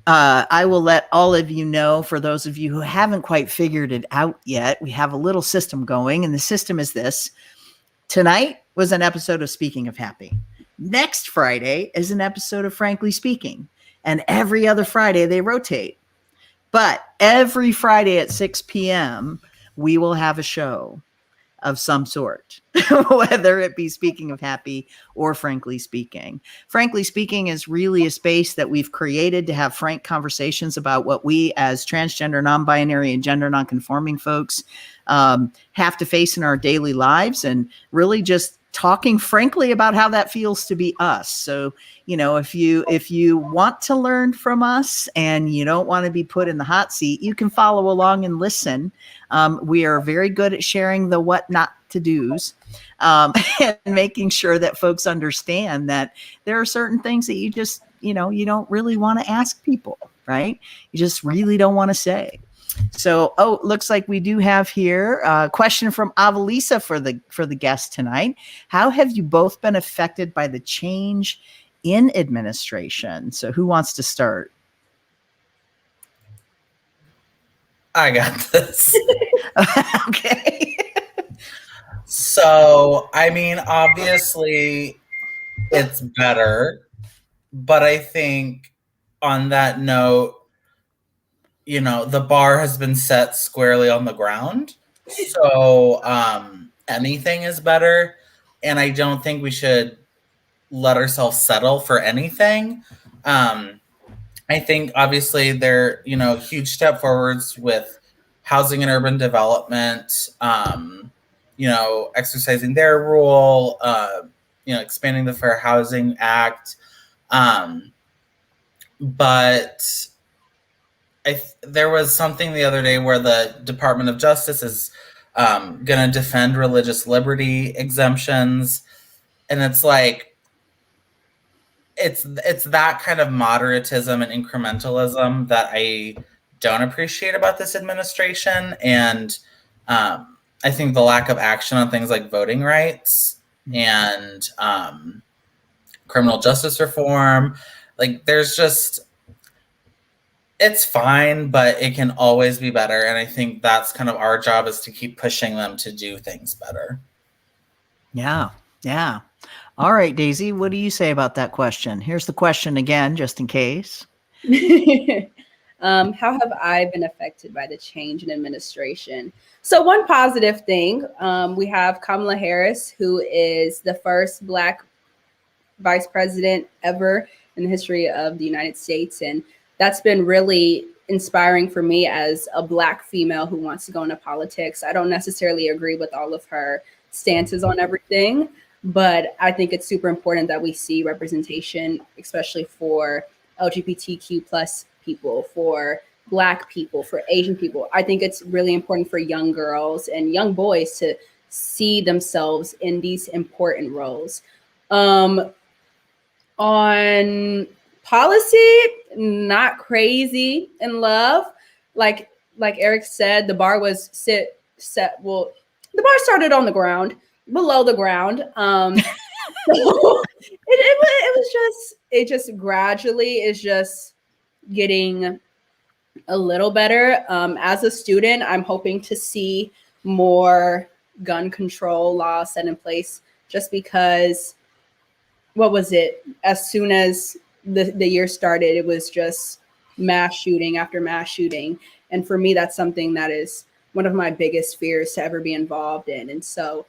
I will let all of you know, for those of you who haven't quite figured it out yet, we have a little system going, and the system is this. Tonight was an episode of Speaking of Happy. Next Friday is an episode of Frankly Speaking, and every other Friday they rotate. But every Friday at 6 p.m., we will have a show of some sort, whether it be Speaking of Happy or Frankly Speaking. Frankly Speaking is really a space that we've created to have frank conversations about what we as transgender, non-binary, and gender non-conforming folks have to face in our daily lives, and really just talking frankly about how that feels to be us. So, if you want to learn from us and you don't want to be put in the hot seat, you can follow along and listen. We are very good at sharing the what not to do's, and making sure that folks understand that there are certain things that you just, you don't really want to ask people, right? You just really don't want to say. So, looks like we do have here a question from Avalisa for the guest tonight. How have you both been affected by the change in administration? So, who wants to start? I got this. Okay. So, I mean, obviously, it's better, but I think on that note, the bar has been set squarely on the ground. So anything is better. And I don't think we should let ourselves settle for anything. I think obviously there, huge step forwards with housing and urban development, exercising their role, expanding the Fair Housing Act. But there was something the other day where the Department of Justice is going to defend religious liberty exemptions. And it's like, it's that kind of moderatism and incrementalism that I don't appreciate about this administration. And I think the lack of action on things like voting rights and criminal justice reform, like there's just, it's fine, but it can always be better. And I think that's kind of our job, is to keep pushing them to do things better. Yeah. Yeah. All right, Daisy, what do you say about that question? Here's the question again, just in case. How have I been affected by the change in administration? So one positive thing, we have Kamala Harris, who is the first Black vice president ever in the history of the United States. And that's been really inspiring for me as a Black female who wants to go into politics. I don't necessarily agree with all of her stances on everything, but I think it's super important that we see representation, especially for LGBTQ plus people, for Black people, for Asian people. I think it's really important for young girls and young boys to see themselves in these important roles. On policy, not crazy in love. Like Eric said, the bar was set. Well, the bar started on the ground, below the ground. So it just gradually is just getting a little better. As a student, I'm hoping to see more gun control laws set in place, just because, what was it? As soon as the year started, it was just mass shooting after mass shooting. And for me, that's something that is one of my biggest fears to ever be involved in. And so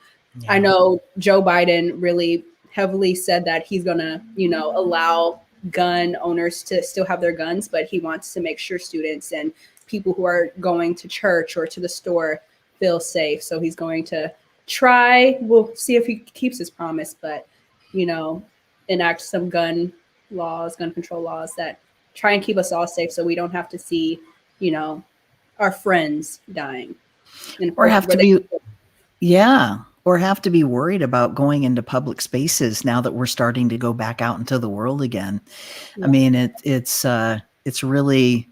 I know Joe Biden really heavily said that he's going to, allow gun owners to still have their guns, but he wants to make sure students and people who are going to church or to the store feel safe. So he's going to try, we'll see if he keeps his promise, but, enact some gun control laws that try and keep us all safe, so we don't have to see, our friends dying. Or have to be worried about going into public spaces now that we're starting to go back out into the world again. Yeah. I mean, it's really,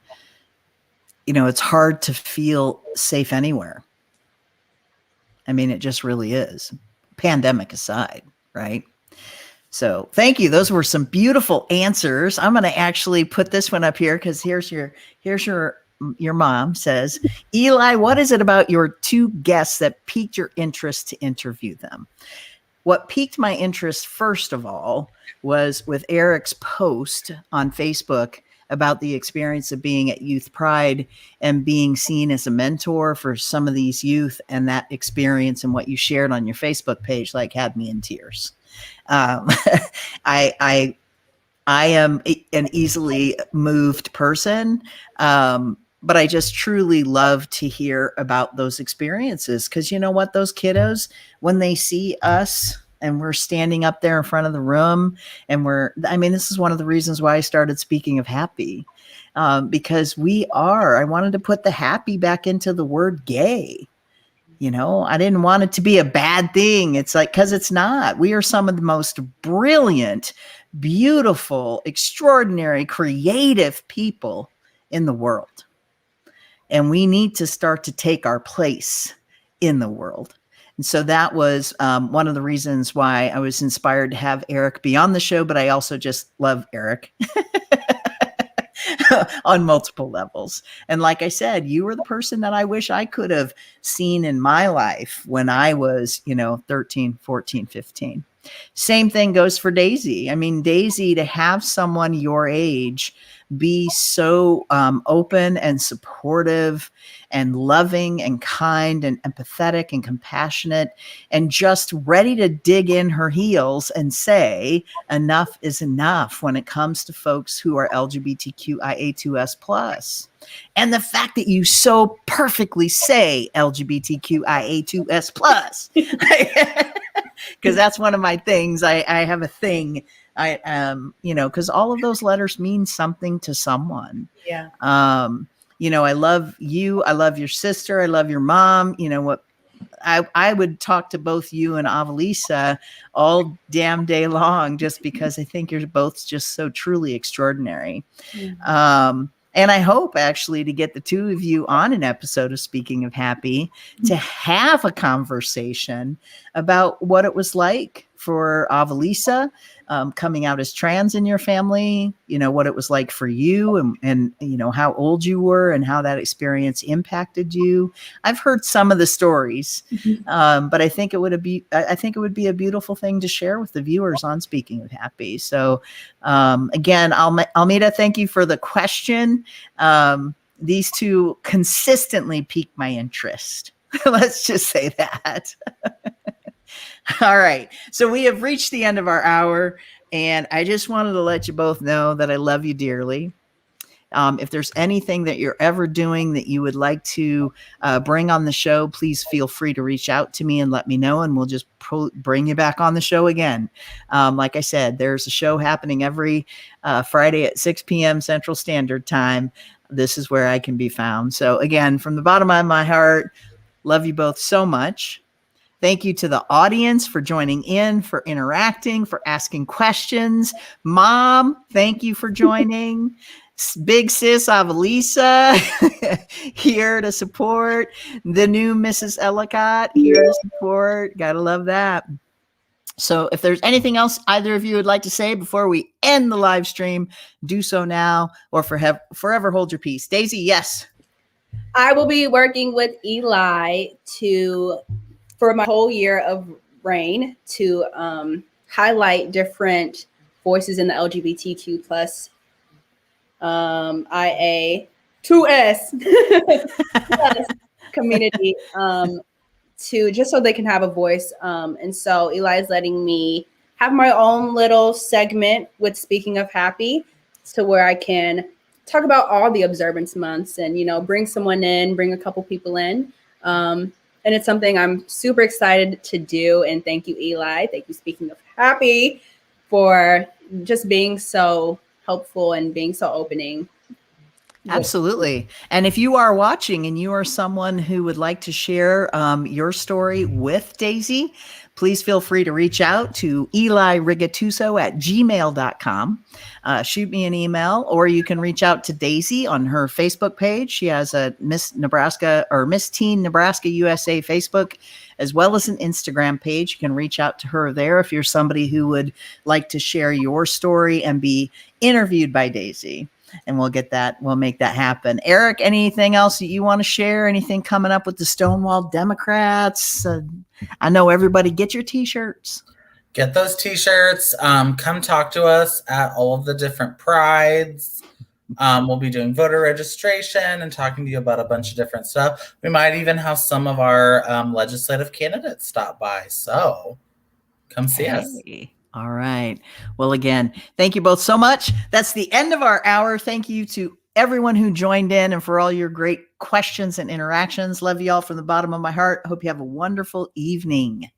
it's hard to feel safe anywhere. I mean, it just really is, pandemic aside, right? So thank you. Those were some beautiful answers. I'm going to actually put this one up here because here's your mom says, Eli, what is it about your two guests that piqued your interest to interview them? What piqued my interest, first of all, was with Eric's post on Facebook about the experience of being at Youth Pride and being seen as a mentor for some of these youth, and that experience and what you shared on your Facebook page had me in tears. I am an easily moved person, but I just truly love to hear about those experiences, because you know what, those kiddos, when they see us and we're standing up there in front of the room, and this is one of the reasons why I started Speaking of Happy, because I wanted to put the happy back into the word gay. I didn't want it to be a bad thing. It's like, because it's not. We are some of the most brilliant, beautiful, extraordinary, creative people in the world. And we need to start to take our place in the world. And so that was one of the reasons why I was inspired to have Eric be on the show, but I also just love Eric. On multiple levels. And like I said, you were the person that I wish I could have seen in my life when I was, 13, 14, 15. Same thing goes for Daisy. I mean, Daisy, to have someone your age be so open and supportive and loving and kind and empathetic and compassionate and just ready to dig in her heels and say enough is enough when it comes to folks who are LGBTQIA2S+. And the fact that you so perfectly say LGBTQIA2S+, because that's one of my things. I have a thing. Because all of those letters mean something to someone. Yeah. I love you. I love your sister. I love your mom. I would talk to both you and Avalisa all damn day long, just because I think you're both just so truly extraordinary. Mm-hmm. And I hope actually to get the two of you on an episode of Speaking of Happy to have a conversation about what it was like for Avalisa coming out as trans in your family, what it was like for you and how old you were and how that experience impacted you. I've heard some of the stories, but I think it would be a beautiful thing to share with the viewers on Speaking of Happy. So again, Almeida, thank you for the question. These two consistently pique my interest. Let's just say that. All right. So we have reached the end of our hour, and I just wanted to let you both know that I love you dearly. If there's anything that you're ever doing that you would like to bring on the show, please feel free to reach out to me and let me know, and we'll just bring you back on the show again. Like I said, there's a show happening every Friday at 6 p.m. Central Standard Time. This is where I can be found. So again, from the bottom of my heart, love you both so much. Thank you to the audience for joining in, for interacting, for asking questions. Mom, thank you for joining. Big sis Avalisa here to support. The new Mrs. Ellicott here to support. Gotta love that. So if there's anything else either of you would like to say before we end the live stream, do so now or forever hold your peace. Daisy, yes. I will be working with Eli for my whole year of reign to highlight different voices in the LGBTQ plus IA 2S community to just so they can have a voice. And so Eli is letting me have my own little segment with Speaking of Happy, to where I can talk about all the observance months and, bring someone in, bring a couple people in. And it's something I'm super excited to do. And thank you, Eli. Thank you, Speaking of Happy, for just being so helpful and being so opening. Absolutely. And if you are watching and you are someone who would like to share your story with Daisy, please feel free to reach out to elirigatuso@gmail.com. Shoot me an email, or you can reach out to Daisy on her Facebook page. She has a Miss Nebraska or Miss Teen Nebraska USA Facebook, as well as an Instagram page. You can reach out to her there if you're somebody who would like to share your story and be interviewed by Daisy. And we'll make that happen. Eric, anything else that you want to share? Anything coming up with the Stonewall Democrats? I know everybody get your t-shirts. Get those t-shirts. Come talk to us at all of the different prides. We'll be doing voter registration and talking to you about a bunch of different stuff. We might even have some of our legislative candidates stop by. So come see us. All right. Well, again, thank you both so much. That's the end of our hour. Thank you to everyone who joined in and for all your great questions and interactions. Love you all from the bottom of my heart. Hope you have a wonderful evening.